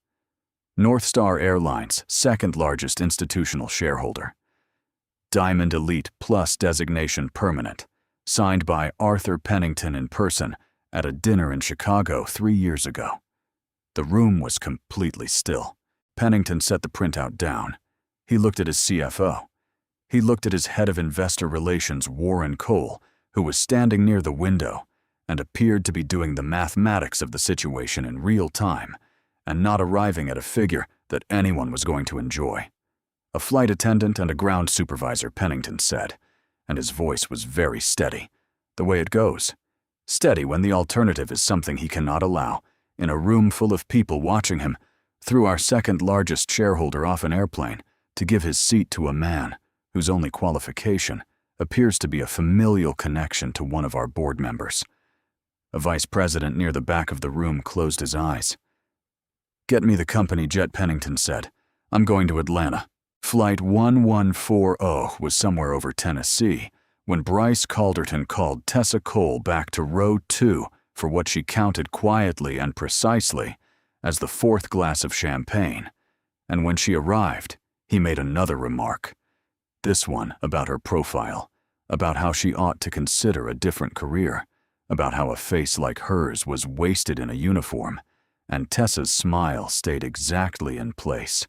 North Star Airlines' second largest institutional shareholder, Diamond Elite Plus designation permanent, signed by Arthur Pennington in person at a dinner in Chicago 3 years ago. The room was completely still. Pennington set the printout down. He looked at his CFO. He looked at his head of investor relations, Warren Cole, who was standing near the window and appeared to be doing the mathematics of the situation in real time and not arriving at a figure that anyone was going to enjoy. A flight attendant and a ground supervisor, Pennington said, and his voice was very steady, the way it goes. Steady when the alternative is something he cannot allow, in a room full of people watching him, threw our second largest shareholder off an airplane to give his seat to a man whose only qualification appears to be a familial connection to one of our board members. A vice president near the back of the room closed his eyes. "Get me the company jet," Pennington said. "I'm going to Atlanta." Flight 1140 was somewhere over Tennessee when Bryce Calderton called Tessa Cole back to row 2 for what she counted quietly and precisely as the 4th glass of champagne. And when she arrived, he made another remark. This one about her profile, about how she ought to consider a different career, about how a face like hers was wasted in a uniform, and Tessa's smile stayed exactly in place,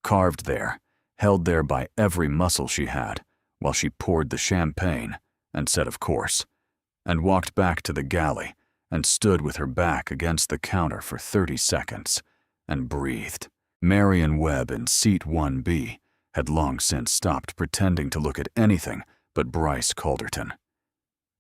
carved there, held there by every muscle she had, while she poured the champagne and said of course, and walked back to the galley and stood with her back against the counter for 30 seconds and breathed. Marion Webb in seat 1B had long since stopped pretending to look at anything but Bryce Calderton.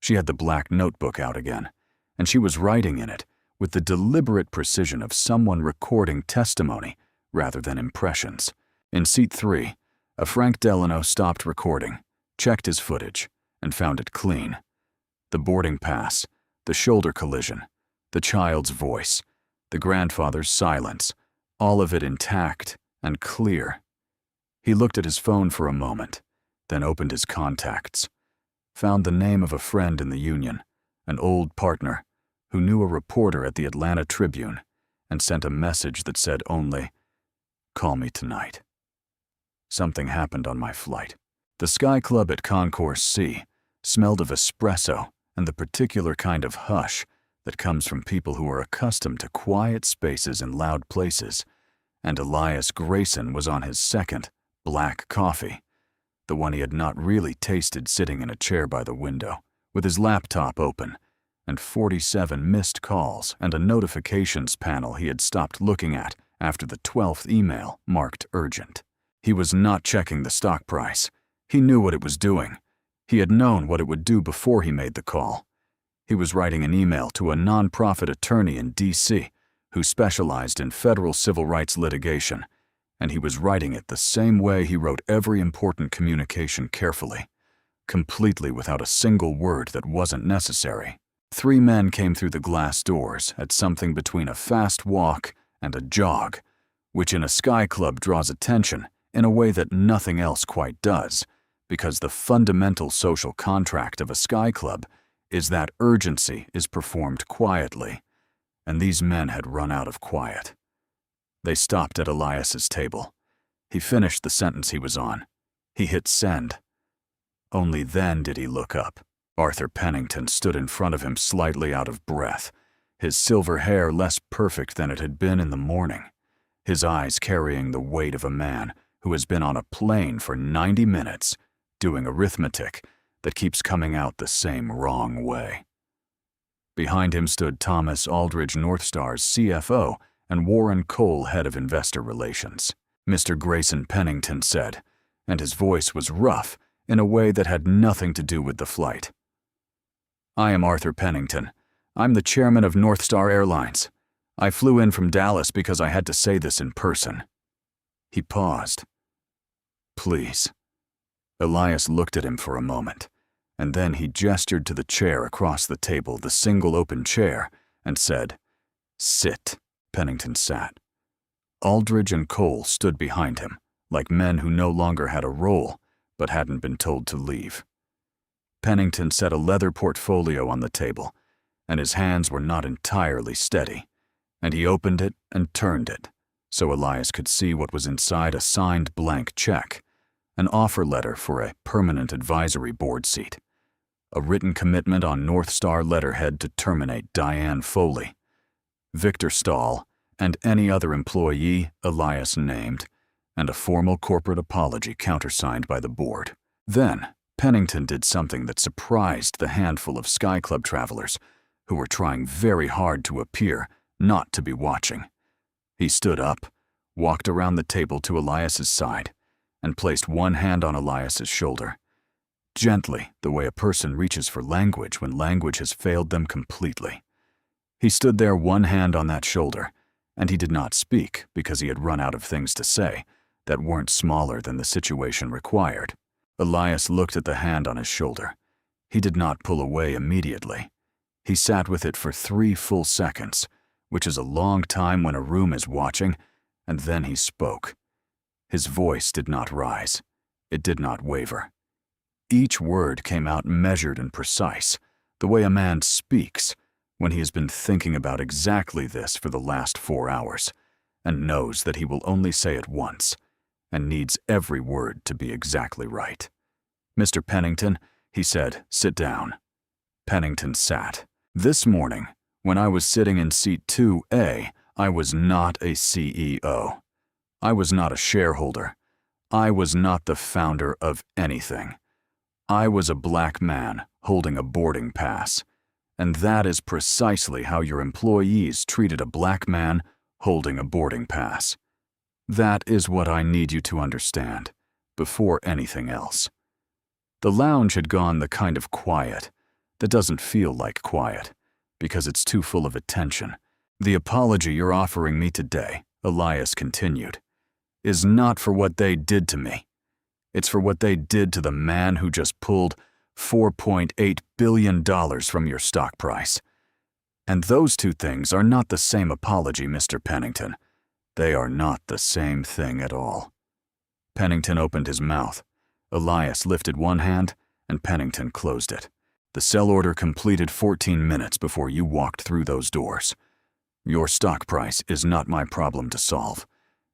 She had the black notebook out again, and she was writing in it with the deliberate precision of someone recording testimony rather than impressions. In seat 3, a Frank Delano stopped recording, checked his footage, and found it clean. The boarding pass, the shoulder collision, the child's voice, the grandfather's silence, all of it intact and clear. He looked at his phone for a moment, then opened his contacts, found the name of a friend in the union, an old partner, who knew a reporter at the Atlanta Tribune, and sent a message that said only, "Call me tonight. Something happened on my flight." The Sky Club at Concourse C smelled of espresso and the particular kind of hush that comes from people who are accustomed to quiet spaces in loud places, and Elias Grayson was on his second black coffee, the one he had not really tasted sitting in a chair by the window, with his laptop open, and 47 missed calls and a notifications panel he had stopped looking at after the 12th email marked urgent. He was not checking the stock price. He knew what it was doing. He had known what it would do before he made the call. He was writing an email to a nonprofit attorney in D.C. who specialized in federal civil rights litigation, and he was writing it the same way he wrote every important communication carefully, completely without a single word that wasn't necessary. 3 men came through the glass doors at something between a fast walk and a jog, which in a Sky Club draws attention in a way that nothing else quite does, because the fundamental social contract of a Sky Club is that urgency is performed quietly, and these men had run out of quiet. They stopped at Elias's table. He finished the sentence he was on. He hit send. Only then did he look up. Arthur Pennington stood in front of him slightly out of breath, his silver hair less perfect than it had been in the morning, his eyes carrying the weight of a man who has been on a plane for 90 minutes, doing arithmetic that keeps coming out the same wrong way. Behind him stood Thomas Aldridge Northstar's CFO and Warren Cole, head of investor relations. Mr. Grayson Pennington said, and his voice was rough in a way that had nothing to do with the flight. "I am Arthur Pennington. I'm the chairman of Northstar Airlines. I flew in from Dallas because I had to say this in person." He paused. "Please." Elias looked at him for a moment, and then he gestured to the chair across the table, the single open chair, and said, "Sit." Pennington sat. Aldridge and Cole stood behind him, like men who no longer had a role, but hadn't been told to leave. Pennington set a leather portfolio on the table, and his hands were not entirely steady, and he opened it and turned it, so Elias could see what was inside a signed blank check, an offer letter for a permanent advisory board seat, a written commitment on Northstar letterhead to terminate Diane Foley, Victor Stahl, and any other employee Elias named, and a formal corporate apology countersigned by the board. Then, Pennington did something that surprised the handful of Sky Club travelers who were trying very hard to appear not to be watching. He stood up, walked around the table to Elias's side, and placed one hand on Elias's shoulder, gently, the way a person reaches for language when language has failed them completely. He stood there, one hand on that shoulder, and he did not speak because he had run out of things to say that weren't smaller than the situation required. Elias looked at the hand on his shoulder. He did not pull away immediately. He sat with it for 3 full seconds, which is a long time when a room is watching, and then he spoke. His voice did not rise. It did not waver. Each word came out measured and precise, the way a man speaks when he has been thinking about exactly this for the last 4 hours, and knows that he will only say it once, and needs every word to be exactly right. "Mr. Pennington," he said, "sit down." Pennington sat. "This morning, when I was sitting in seat 2A, I was not a CEO. I was not a shareholder. I was not the founder of anything. I was a black man holding a boarding pass. And that is precisely how your employees treated a black man holding a boarding pass. That is what I need you to understand, before anything else." The lounge had gone the kind of quiet that doesn't feel like quiet, because it's too full of attention. "The apology you're offering me today," Elias continued, "is not for what they did to me. It's for what they did to the man who just pulled $4.8 billion from your stock price. And those two things are not the same apology, Mr. Pennington. They are not the same thing at all." Pennington opened his mouth. Elias lifted one hand, and Pennington closed it. "The sell order completed 14 minutes before you walked through those doors. Your stock price is not my problem to solve.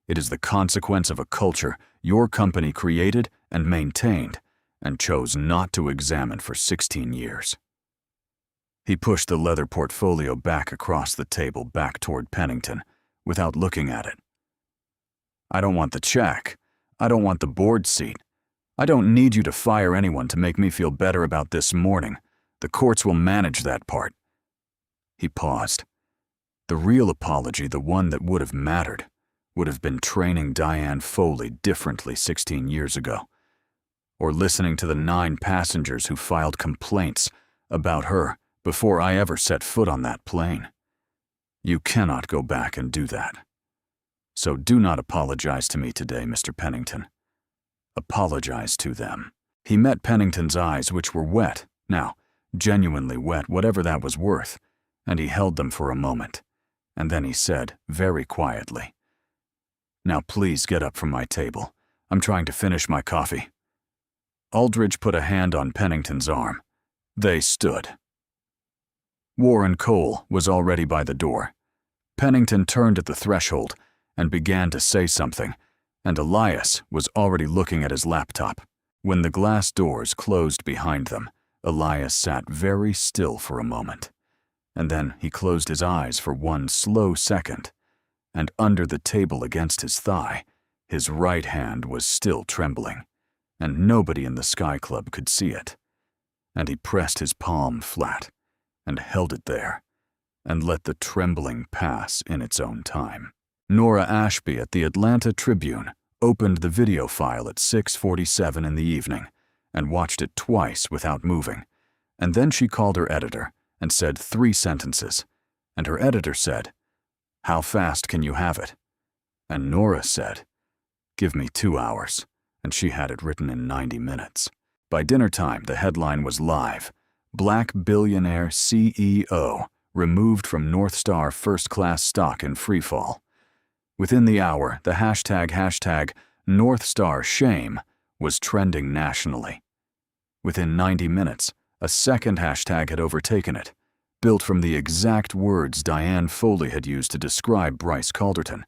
It is the consequence of a culture your company created and maintained and chose not to examine for 16 years. He pushed the leather portfolio back across the table back toward Pennington without looking at it. I don't want the check. I don't want the board seat. I don't need you to fire anyone to make me feel better about this morning. The courts will manage that part. He paused. The real apology, the one that would have mattered, would have been training Diane Foley differently 16 years ago, or listening to the 9 passengers who filed complaints about her before I ever set foot on that plane. You cannot go back and do that. So do not apologize to me today, Mr. Pennington. Apologize to them. He met Pennington's eyes, which were wet, now, genuinely wet, whatever that was worth, and he held them for a moment, and then he said, very quietly, "Now please get up from my table. I'm trying to finish my coffee." Aldridge put a hand on Pennington's arm. They stood. Warren Cole was already by the door. Pennington turned at the threshold and began to say something, and Elias was already looking at his laptop. When the glass doors closed behind them, Elias sat very still for a moment, and then he closed his eyes for one slow second, and under the table against his thigh, his right hand was still trembling, and nobody in the Sky Club could see it, and he pressed his palm flat and held it there, and let the trembling pass in its own time. Nora Ashby at the Atlanta Tribune opened the video file at 6:47 in the evening and watched it twice without moving, and then she called her editor and said 3 sentences, and her editor said, "How fast can you have it?" And Nora said, "Give me 2 hours," and she had it written in 90 minutes. By dinner time, the headline was live. Black billionaire CEO removed from North Star first-class stock in freefall. Within the hour, the hashtag North Star Shame was trending nationally. Within 90 minutes, a second hashtag had overtaken it, built from the exact words Diane Foley had used to describe Bryce Calderton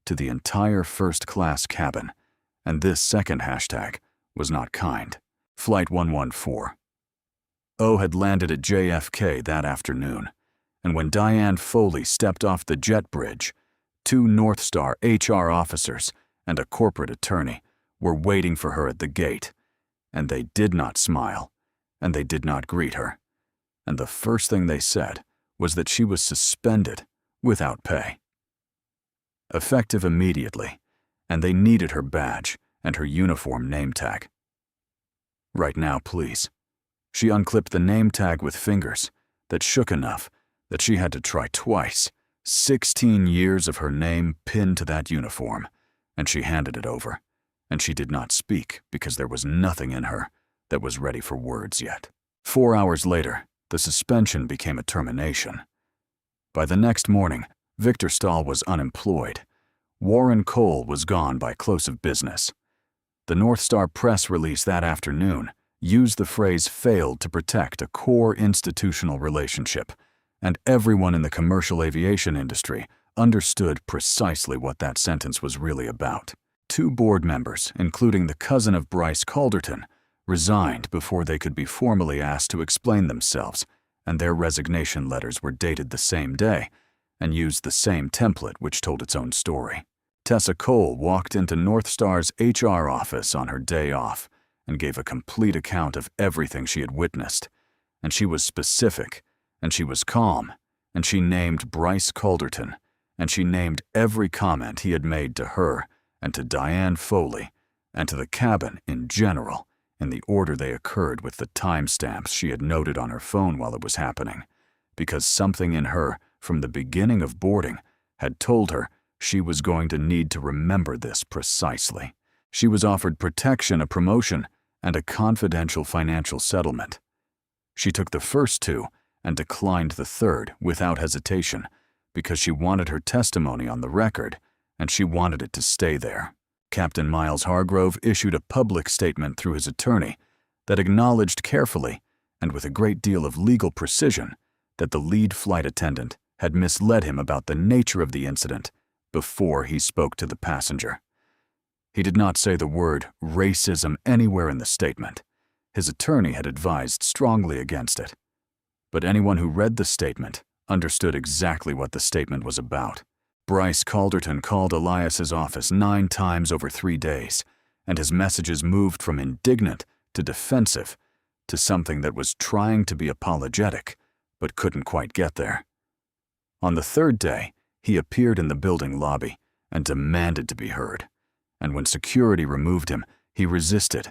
to the entire first-class cabin, and this second hashtag was not kind. Flight 114. O had landed at JFK that afternoon, and when Diane Foley stepped off the jet bridge, 2 North Star HR officers and a corporate attorney were waiting for her at the gate, and they did not smile, and they did not greet her, and the first thing they said was that she was suspended without pay. Effective immediately, and they needed her badge and her uniform name tag. "Right now, please." She unclipped the name tag with fingers that shook enough that she had to try twice. 16 years of her name pinned to that uniform, and she handed it over, and she did not speak because there was nothing in her that was ready for words yet. 4 hours later, the suspension became a termination. By the next morning, Victor Stahl was unemployed. Warren Cole was gone by close of business. The North Star press release that afternoon used the phrase "failed to protect a core institutional relationship," and everyone in the commercial aviation industry understood precisely what that sentence was really about. 2 board members, including the cousin of Bryce Calderton, resigned before they could be formally asked to explain themselves, and their resignation letters were dated the same day and used the same template which told its own story. Tessa Cole walked into North Star's HR office on her day off and gave a complete account of everything she had witnessed, and she was specific, and she was calm, and she named Bryce Calderton, and she named every comment he had made to her and to Diane Foley and to the cabin in general in the order they occurred with the timestamps she had noted on her phone while it was happening, because something in her from the beginning of boarding had told her she was going to need to remember this precisely. She was offered protection, a promotion, and a confidential financial settlement. She took the first 2 and declined the third without hesitation because she wanted her testimony on the record and she wanted it to stay there. Captain Miles Hargrove issued a public statement through his attorney that acknowledged carefully and with a great deal of legal precision that the lead flight attendant had misled him about the nature of the incident before he spoke to the passenger. He did not say the word racism anywhere in the statement. His attorney had advised strongly against it. But anyone who read the statement understood exactly what the statement was about. Bryce Calderton called Elias's office 9 times over 3 days, and his messages moved from indignant to defensive to something that was trying to be apologetic, but couldn't quite get there. On the 3rd day, he appeared in the building lobby and demanded to be heard. And when security removed him, he resisted,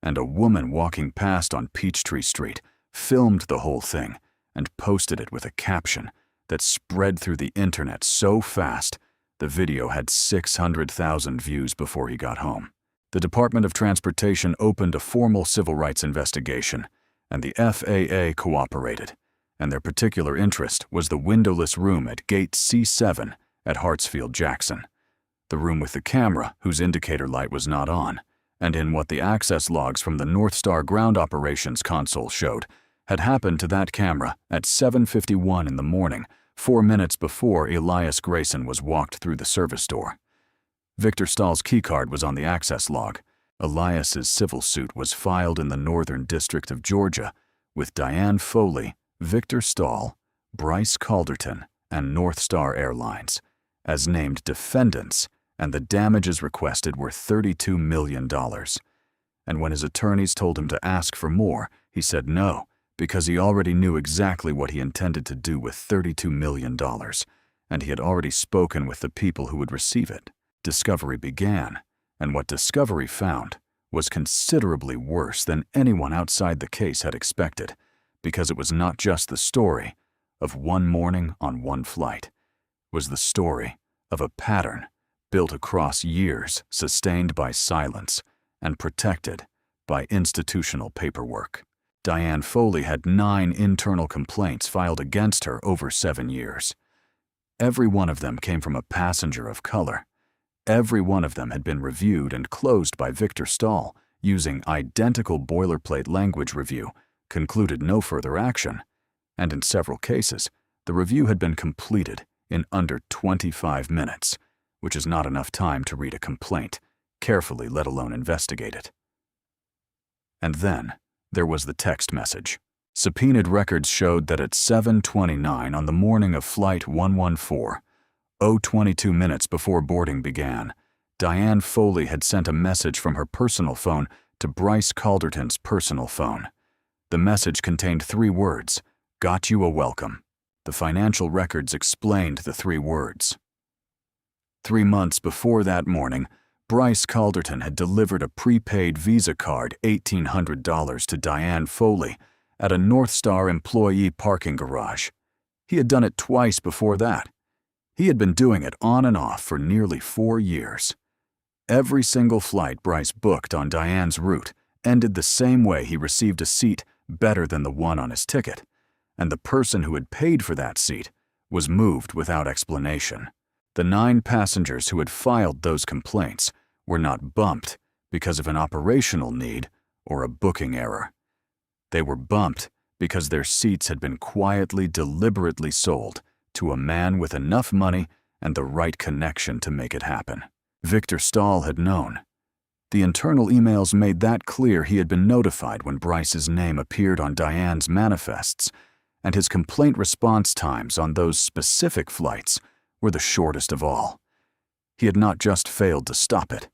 and a woman walking past on Peachtree Street filmed the whole thing and posted it with a caption that spread through the internet so fast the video had 600,000 views before he got home. The Department of Transportation opened a formal civil rights investigation, and the FAA cooperated, and their particular interest was the windowless room at Gate C7 at Hartsfield-Jackson, the room with the camera whose indicator light was not on, and in what the access logs from the North Star ground operations console showed had happened to that camera at 7:51 in the morning, 4 minutes before Elias Grayson was walked through the service door. Victor Stahl's keycard was on the access log. Elias's civil suit was filed in the Northern District of Georgia with Diane Foley, Victor Stahl, Bryce Calderton, and North Star Airlines as named defendants, and the damages requested were $32 million. And when his attorneys told him to ask for more, he said no, because he already knew exactly what he intended to do with $32 million, and he had already spoken with the people who would receive it. Discovery began, and what discovery found was considerably worse than anyone outside the case had expected, because it was not just the story of one morning on one flight. It was the story of a pattern built across years, sustained by silence and protected by institutional paperwork. Diane Foley had 9 internal complaints filed against her over 7 years. Every one of them came from a passenger of color. Every one of them had been reviewed and closed by Victor Stahl using identical boilerplate language review, concluded no further action, and in several cases, the review had been completed in under 25 minutes, which is not enough time to read a complaint carefully, let alone investigate it. And then there was the text message. Subpoenaed records showed that at 7:29 on the morning of Flight 114, 22 minutes before boarding began, Diane Foley had sent a message from her personal phone to Bryce Calderton's personal phone. The message contained 3 words, "Got you a welcome." The financial records explained the 3 words. 3 months before that morning, Bryce Calderton had delivered a prepaid Visa card $1,800 to Diane Foley at a North Star employee parking garage. He had done it twice before that. He had been doing it on and off for nearly 4 years. Every single flight Bryce booked on Diane's route ended the same way: he received a seat better than the one on his ticket, and the person who had paid for that seat was moved without explanation. The 9 passengers who had filed those complaints were not bumped because of an operational need or a booking error. They were bumped because their seats had been quietly, deliberately sold to a man with enough money and the right connection to make it happen. Victor Stahl had known. The internal emails made that clear. He had been notified when Bryce's name appeared on Diane's manifests, and his complaint response times on those specific flights were the shortest of all. He had not just failed to stop it,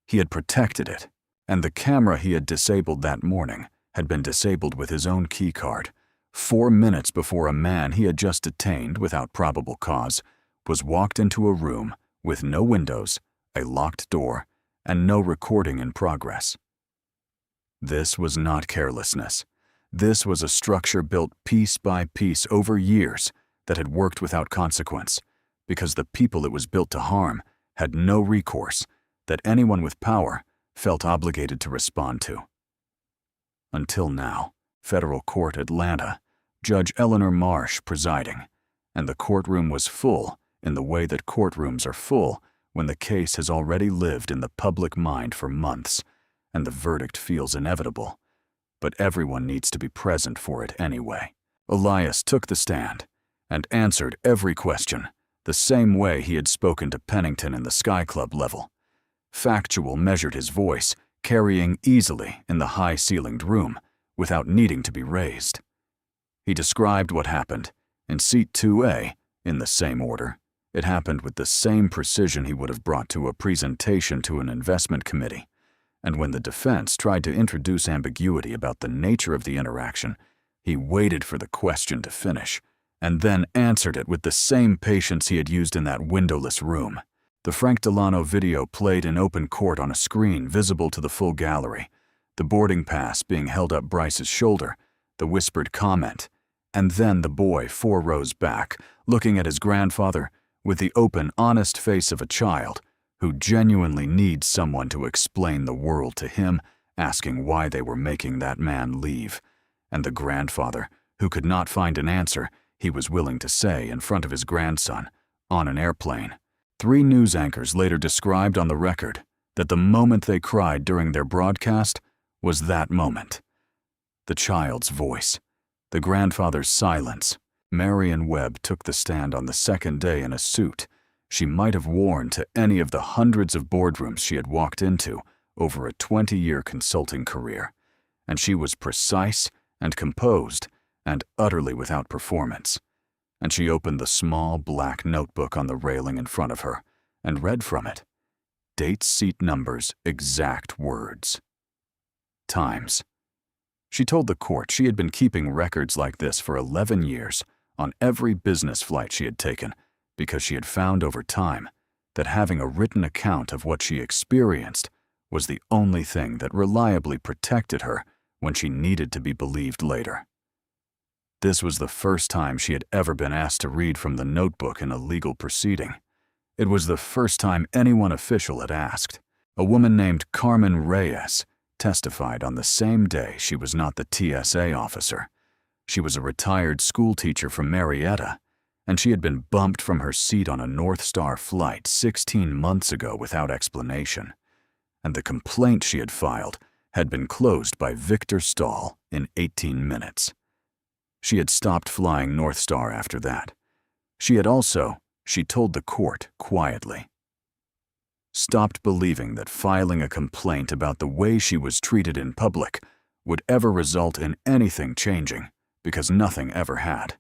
he had protected it, and the camera he had disabled that morning had been disabled with his own keycard, 4 minutes before a man he had just detained without probable cause was walked into a room with no windows, a locked door, and no recording in progress. This was not carelessness. This was a structure built piece by piece over years that had worked without consequence, because the people it was built to harm had no recourse that anyone with power felt obligated to respond to. Until now, Federal Court, Atlanta, Judge Eleanor Marsh presiding, and the courtroom was full in the way that courtrooms are full when the case has already lived in the public mind for months and the verdict feels inevitable. But everyone needs to be present for it anyway. Elias took the stand and answered every question the same way he had spoken to Pennington in the Sky Club level. Factual measured his voice, carrying easily in the high-ceilinged room, without needing to be raised. He described what happened. In seat 2A, in the same order, it happened with the same precision he would have brought to a presentation to an investment committee. And when the defense tried to introduce ambiguity about the nature of the interaction, he waited for the question to finish, and then answered it with the same patience he had used in that windowless room. The Frank Delano video played in open court on a screen visible to the full gallery, the boarding pass being held up Bryce's shoulder, the whispered comment, and then the boy 4 rows back, looking at his grandfather with the open, honest face of a child who genuinely needs someone to explain the world to him, asking why they were making that man leave, and the grandfather who could not find an answer he was willing to say in front of his grandson, on an airplane. 3 news anchors later described on the record that the moment they cried during their broadcast was that moment. The child's voice, the grandfather's silence. Marion Webb took the stand on the second day in a suit she might have worn to any of the hundreds of boardrooms she had walked into over a 20-year consulting career, and she was precise and composed and utterly without performance. And she opened the small black notebook on the railing in front of her and read from it. Dates, seat numbers, exact words. Times. She told the court she had been keeping records like this for 11 years on every business flight she had taken because she had found over time that having a written account of what she experienced was the only thing that reliably protected her when she needed to be believed later. This was the first time she had ever been asked to read from the notebook in a legal proceeding. It was the first time anyone official had asked. A woman named Carmen Reyes testified on the same day she was not the TSA officer. She was a retired school teacher from Marietta, and she had been bumped from her seat on a North Star flight 16 months ago without explanation. And the complaint she had filed had been closed by Victor Stahl in 18 minutes. She had stopped flying North Star after that. She had also, she told the court quietly, stopped believing that filing a complaint about the way she was treated in public would ever result in anything changing, because nothing ever had.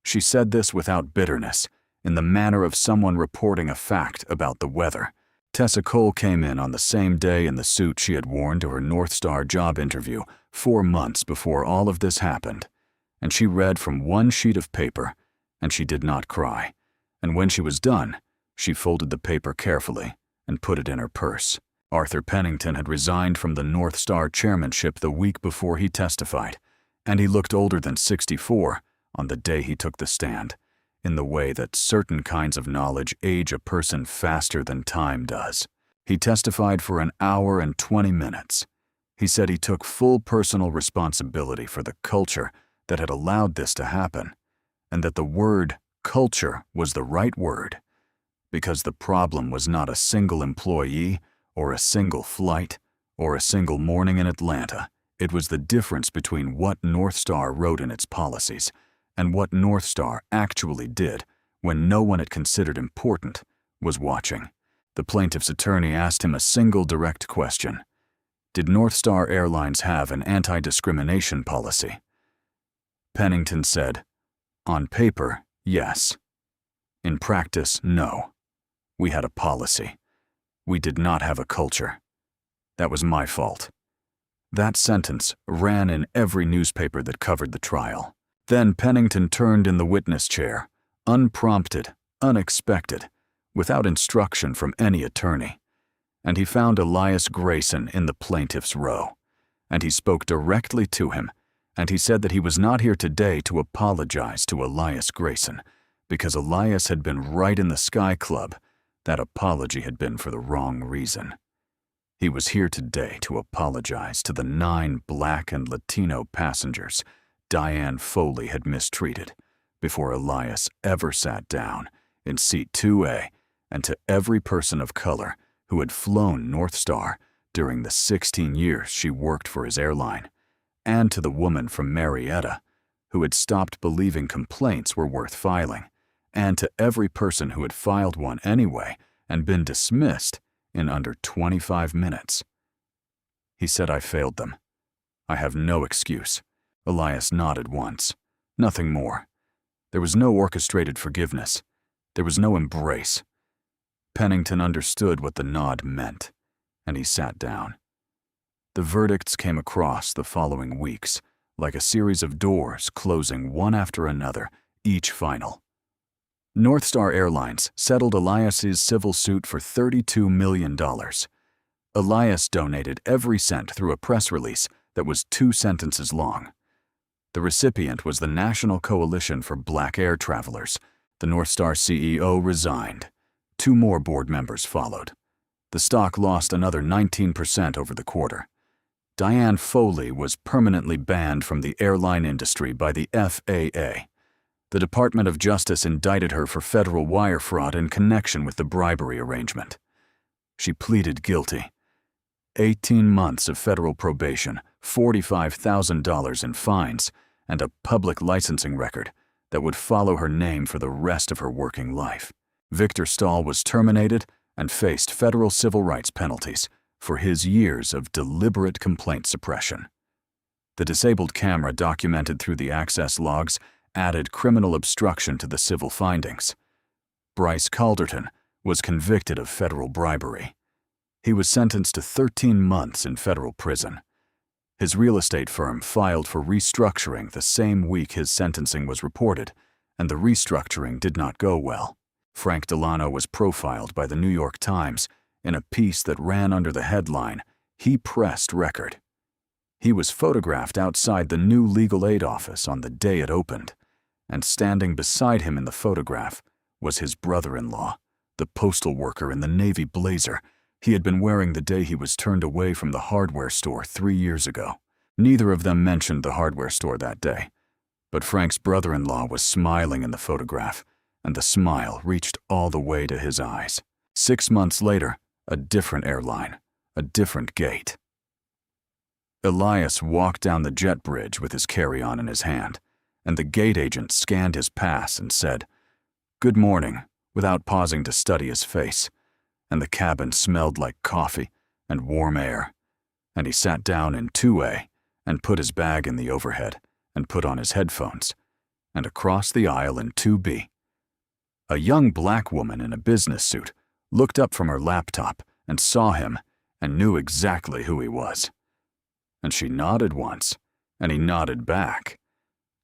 She said this without bitterness, in the manner of someone reporting a fact about the weather. Tessa Cole came in on the same day in the suit she had worn to her North Star job interview 4 months before all of this happened. And she read from one sheet of paper, and she did not cry. And when she was done, she folded the paper carefully and put it in her purse. Arthur Pennington had resigned from the North Star chairmanship the week before he testified, and he looked older than 64 on the day he took the stand, in the way that certain kinds of knowledge age a person faster than time does. He testified for an hour and 20 minutes. He said he took full personal responsibility for the culture that had allowed this to happen, and that the word culture was the right word, because the problem was not a single employee or a single flight or a single morning in Atlanta. It was the difference between what North Star wrote in its policies and what North Star actually did when no one it considered important was watching. The plaintiff's attorney asked him a single direct question. Did North Star Airlines have an anti-discrimination policy? Pennington said, on paper, yes. In practice, no. We had a policy. We did not have a culture. That was my fault. That sentence ran in every newspaper that covered the trial. Then Pennington turned in the witness chair, unprompted, unexpected, without instruction from any attorney, and he found Elias Grayson in the plaintiff's row, and he spoke directly to him, and he said that he was not here today to apologize to Elias Grayson, because Elias had been right in the Sky Club. That apology had been for the wrong reason. He was here today to apologize to the 9 Black and Latino passengers Diane Foley had mistreated before Elias ever sat down in seat 2A, and to every person of color who had flown North Star during the 16 years she worked for his airline, and to the woman from Marietta who had stopped believing complaints were worth filing, and to every person who had filed one anyway and been dismissed in under 25 minutes. He said I failed them. I have no excuse. Elias nodded once. Nothing more. There was no orchestrated forgiveness. There was no embrace. Pennington understood what the nod meant, and he sat down. The verdicts came across the following weeks, like a series of doors closing one after another, each final. North Star Airlines settled Elias's civil suit for $32 million. Elias donated every cent through a press release that was 2 sentences long. The recipient was the National Coalition for Black Air Travelers. The North Star CEO resigned. 2 more board members followed. The stock lost another 19% over the quarter. Diane Foley was permanently banned from the airline industry by the FAA. The Department of Justice indicted her for federal wire fraud in connection with the bribery arrangement. She pleaded guilty. 18 months of federal probation, $45,000 in fines, and a public licensing record that would follow her name for the rest of her working life. Victor Stahl was terminated and faced federal civil rights penalties for his years of deliberate complaint suppression. The disabled camera documented through the access logs added criminal obstruction to the civil findings. Bryce Calderton was convicted of federal bribery. He was sentenced to 13 months in federal prison. His real estate firm filed for restructuring the same week his sentencing was reported, and the restructuring did not go well. Frank Delano was profiled by the New York Times in a piece that ran under the headline, "He Pressed Record." He was photographed outside the new legal aid office on the day it opened, and standing beside him in the photograph was his brother-in-law, the postal worker in the navy blazer he had been wearing the day he was turned away from the hardware store 3 years ago. Neither of them mentioned the hardware store that day, but Frank's brother-in-law was smiling in the photograph, and the smile reached all the way to his eyes. 6 months later, a different airline, a different gate. Elias walked down the jet bridge with his carry-on in his hand, and the gate agent scanned his pass and said, "Good morning," without pausing to study his face, and the cabin smelled like coffee and warm air, and he sat down in 2A and put his bag in the overhead and put on his headphones, and across the aisle in 2B. A young black woman in a business suit looked up from her laptop and saw him and knew exactly who he was. And she nodded once, and he nodded back,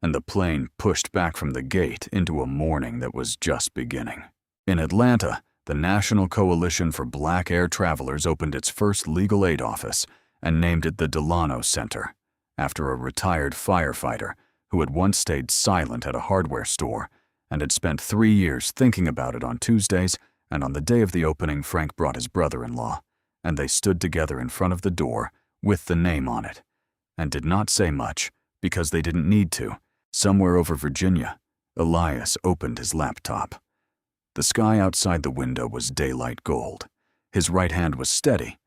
and the plane pushed back from the gate into a morning that was just beginning. In Atlanta, the National Coalition for Black Air Travelers opened its first legal aid office and named it the Delano Center, after a retired firefighter who had once stayed silent at a hardware store and had spent 3 years thinking about it on Tuesdays, and on the day of the opening, Frank brought his brother-in-law, and they stood together in front of the door with the name on it, and did not say much because they didn't need to. Somewhere over Virginia, Elias opened his laptop. The sky outside the window was daylight gold. His right hand was steady.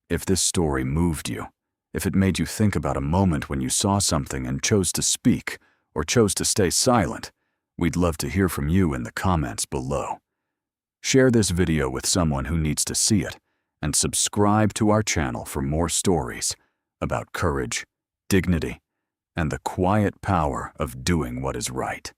If this story moved you, if it made you think about a moment when you saw something and chose to speak or chose to stay silent, we'd love to hear from you in the comments below. Share this video with someone who needs to see it, and subscribe to our channel for more stories about courage, dignity, and the quiet power of doing what is right.